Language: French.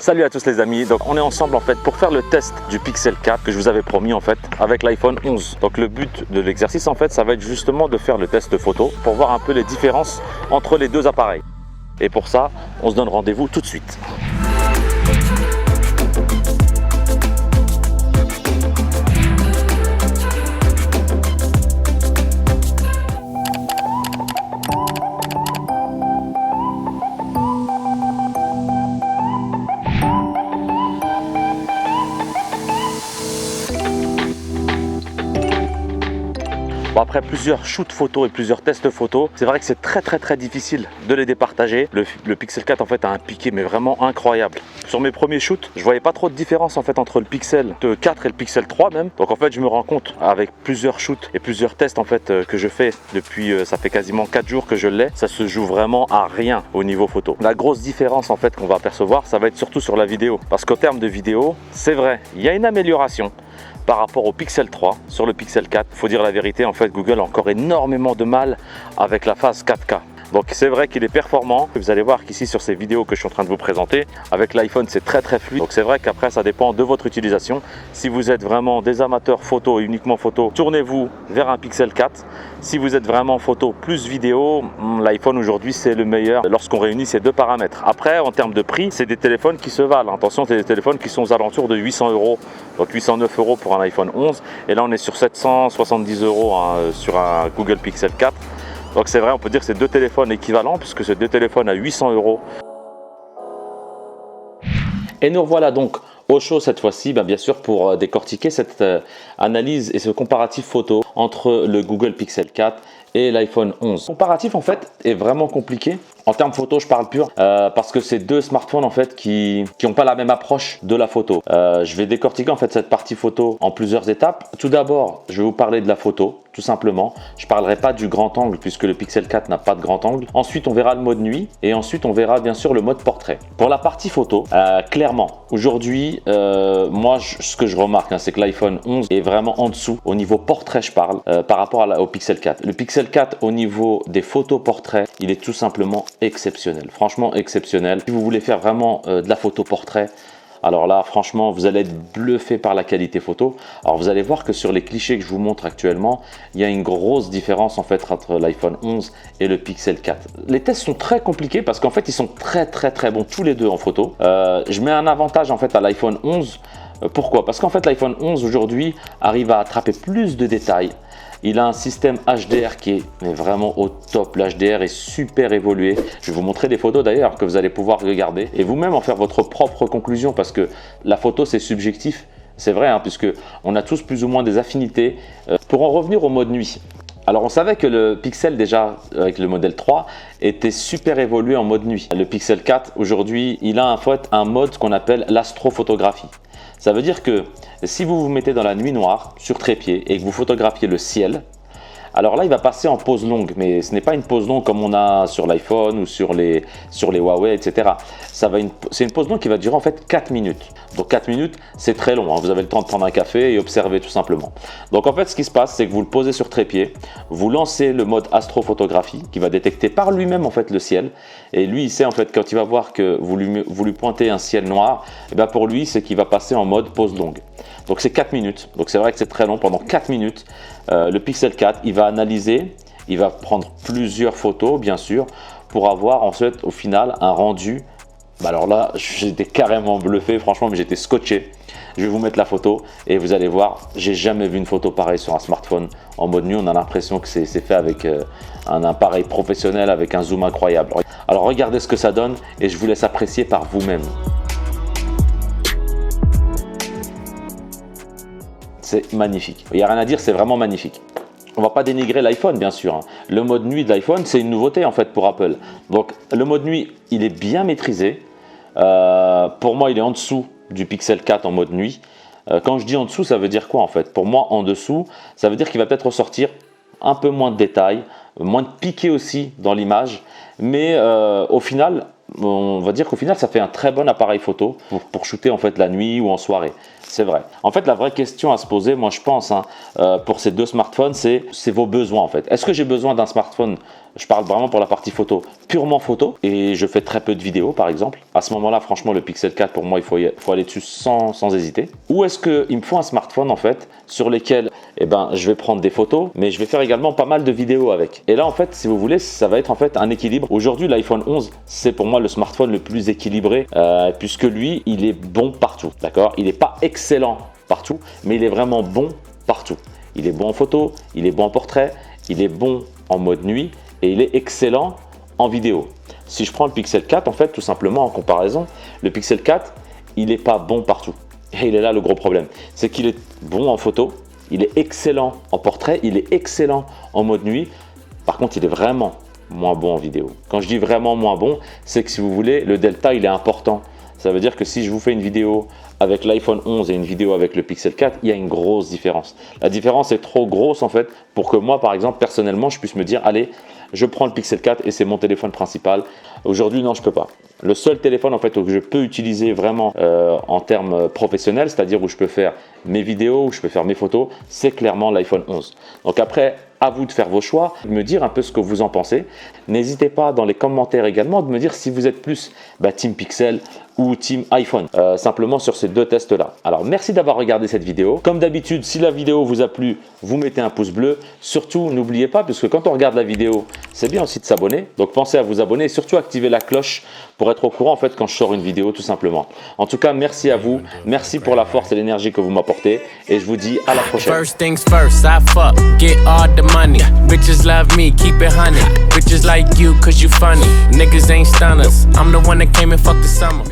Salut à tous les amis, donc on est ensemble en fait pour faire le test du Pixel 4 que je vous avais promis en fait avec l'iPhone 11. Donc le but de l'exercice en fait ça va être justement de faire le test photo pour voir un peu les différences entre les deux appareils. Et pour ça, on se donne rendez-vous tout de suite. Bon, après plusieurs shoots photos et plusieurs tests photos, c'est vrai que c'est très difficile de les départager. Le Pixel 4 en fait a un piqué mais vraiment incroyable. Sur mes premiers shoots, je voyais pas trop de différence en fait entre le Pixel 4 et le Pixel 3 même. Donc en fait je me rends compte avec plusieurs shoots et plusieurs tests en fait que je fais depuis ça fait quasiment 4 jours que je l'ai, ça se joue vraiment à rien au niveau photo. La grosse différence en fait qu'on va apercevoir, ça va être surtout sur la vidéo. Parce qu'au terme de vidéo, c'est vrai, il y a une amélioration par rapport au Pixel 3 sur le Pixel 4. Faut dire la vérité, en fait Google a encore énormément de mal avec la phase 4K. Donc c'est vrai qu'il est performant. Vous allez voir qu'ici sur ces vidéos que je suis en train de vous présenter, avec l'iPhone c'est très fluide. Donc c'est vrai qu'après ça dépend de votre utilisation. Si vous êtes vraiment des amateurs photo et uniquement photo, tournez-vous vers un Pixel 4. Si vous êtes vraiment photo plus vidéo, l'iPhone aujourd'hui c'est le meilleur lorsqu'on réunit ces deux paramètres. Après en termes de prix, c'est des téléphones qui se valent. Attention, c'est des téléphones qui sont aux alentours de 800 €. Donc 809 € pour un iPhone 11. Et là on est sur 770 € sur un Google Pixel 4. Donc c'est vrai, on peut dire que c'est deux téléphones équivalents puisque c'est deux téléphones à 800 €. Et nous revoilà donc au show cette fois-ci, bien sûr pour décortiquer cette analyse et ce comparatif photo entre le Google Pixel 4 et l'iPhone 11. Le comparatif en fait est vraiment compliqué. En termes photo, je parle pur parce que c'est deux smartphones en fait qui n'ont pas la même approche de la photo. Je vais décortiquer en fait cette partie photo en plusieurs étapes. Tout d'abord, je vais vous parler de la photo, tout simplement. Je ne parlerai pas du grand angle puisque le Pixel 4 n'a pas de grand angle. Ensuite, on verra le mode nuit et ensuite on verra bien sûr le mode portrait. Pour la partie photo, clairement, aujourd'hui, moi, ce que je remarque, c'est que l'iPhone 11 est vraiment en dessous au niveau portrait, je parle, par rapport au Pixel 4. Le Pixel 4 au niveau des photos portraits, il est tout simplement exceptionnel, franchement exceptionnel. Si vous voulez faire vraiment de la photo portrait, alors là franchement vous allez être bluffé par la qualité photo. Alors vous allez voir que sur les clichés que je vous montre actuellement, il y a une grosse différence en fait entre l'iPhone 11 et le Pixel 4. Les tests sont très compliqués parce qu'en fait ils sont très bons tous les deux en photo. Je mets un avantage en fait à l'iPhone 11. Pourquoi? Parce qu'en fait l'iPhone 11 aujourd'hui arrive à attraper plus de détails. Il a un système HDR qui est vraiment au top. L'HDR est super évolué. Je vais vous montrer des photos d'ailleurs que vous allez pouvoir regarder et vous-même en faire votre propre conclusion parce que la photo c'est subjectif. C'est vrai puisque on a tous plus ou moins des affinités. Pour en revenir au mode nuit. Alors on savait que le Pixel déjà avec le modèle 3 était super évolué en mode nuit. Le Pixel 4 aujourd'hui il a en fait un mode qu'on appelle l'astrophotographie. Ça veut dire que si vous vous mettez dans la nuit noire sur trépied et que vous photographiez le ciel, alors là il va passer en pause longue, mais ce n'est pas une pause longue comme on a sur l'iPhone ou sur les Huawei, etc. C'est une pause longue qui va durer en fait 4 minutes. Donc 4 minutes c'est très long, vous avez le temps de prendre un café et observer tout simplement. Donc en fait ce qui se passe c'est que vous le posez sur trépied, vous lancez le mode astrophotographie qui va détecter par lui-même en fait le ciel. Et lui il sait en fait quand il va voir que vous lui pointez un ciel noir, et bien pour lui c'est qu'il va passer en mode pause longue. Donc c'est 4 minutes, donc c'est vrai que c'est très long. Pendant 4 minutes, le Pixel 4, il va analyser, il va prendre plusieurs photos bien sûr, pour avoir ensuite au final un rendu. Alors là, j'étais carrément bluffé, franchement, mais j'étais scotché. Je vais vous mettre la photo et vous allez voir, j'ai jamais vu une photo pareille sur un smartphone en mode nuit. On a l'impression que c'est fait avec un appareil professionnel avec un zoom incroyable. Alors regardez ce que ça donne et je vous laisse apprécier par vous-même. C'est magnifique. Il n'y a rien à dire, c'est vraiment magnifique. On ne va pas dénigrer l'iPhone, bien sûr. Le mode nuit de l'iPhone, c'est une nouveauté en fait pour Apple. Donc le mode nuit, il est bien maîtrisé. Pour moi, il est en dessous du Pixel 4 en mode nuit. Quand je dis en dessous, ça veut dire quoi en fait? Pour moi, en dessous, ça veut dire qu'il va peut-être ressortir un peu moins de détails, moins de piqué aussi dans l'image. Mais au final, on va dire qu'au final, ça fait un très bon appareil photo pour shooter en fait la nuit ou en soirée. C'est vrai. En fait, la vraie question à se poser, moi je pense, pour ces deux smartphones, c'est vos besoins en fait. Est-ce que j'ai besoin d'un smartphone, je parle vraiment pour la partie photo, purement photo, et je fais très peu de vidéos par exemple. À ce moment-là, franchement, le Pixel 4, pour moi, il faut aller dessus sans hésiter. Ou est-ce qu'il me faut un smartphone en fait, sur lequel je vais prendre des photos, mais je vais faire également pas mal de vidéos avec. Et là, en fait, si vous voulez, ça va être en fait un équilibre. Aujourd'hui, l'iPhone 11, c'est pour moi le smartphone le plus équilibré, puisque lui, il est bon partout, d'accord? Il n'est pas excellent partout, mais il est vraiment bon partout. Il est bon en photo, il est bon en portrait, il est bon en mode nuit et il est excellent en vidéo. Si je prends le Pixel 4, en fait, tout simplement en comparaison, le Pixel 4, il n'est pas bon partout. Et il est là le gros problème. C'est qu'il est bon en photo, il est excellent en portrait, il est excellent en mode nuit. Par contre, il est vraiment moins bon en vidéo. Quand je dis vraiment moins bon, c'est que si vous voulez, le delta, il est important. Ça veut dire que si je vous fais une vidéo avec l'iPhone 11 et une vidéo avec le Pixel 4, il y a une grosse différence. La différence est trop grosse en fait pour que moi, par exemple, personnellement, je puisse me dire, allez, je prends le Pixel 4 et c'est mon téléphone principal. Aujourd'hui, non, je ne peux pas. Le seul téléphone en fait que je peux utiliser vraiment en termes professionnels, c'est-à-dire où je peux faire mes vidéos, où je peux faire mes photos, c'est clairement l'iPhone 11. Donc après, à vous de faire vos choix, de me dire un peu ce que vous en pensez. N'hésitez pas dans les commentaires également de me dire si vous êtes plus Team Pixel ou Team iPhone, simplement sur ces deux tests-là. Alors merci d'avoir regardé cette vidéo. Comme d'habitude, si la vidéo vous a plu, vous mettez un pouce bleu. Surtout, n'oubliez pas, puisque quand on regarde la vidéo, c'est bien aussi de s'abonner. Donc pensez à vous abonner et surtout activer la cloche pour être au courant en fait quand je sors une vidéo tout simplement. En tout cas, merci à vous. Merci pour la force et l'énergie que vous m'apportez et je vous dis à la prochaine. First things first, I fuck, get all the money. Bitches love me, keep it honey. Bitches like you cause you funny. Niggas ain't stunners. I'm the one that came and fucked the summer.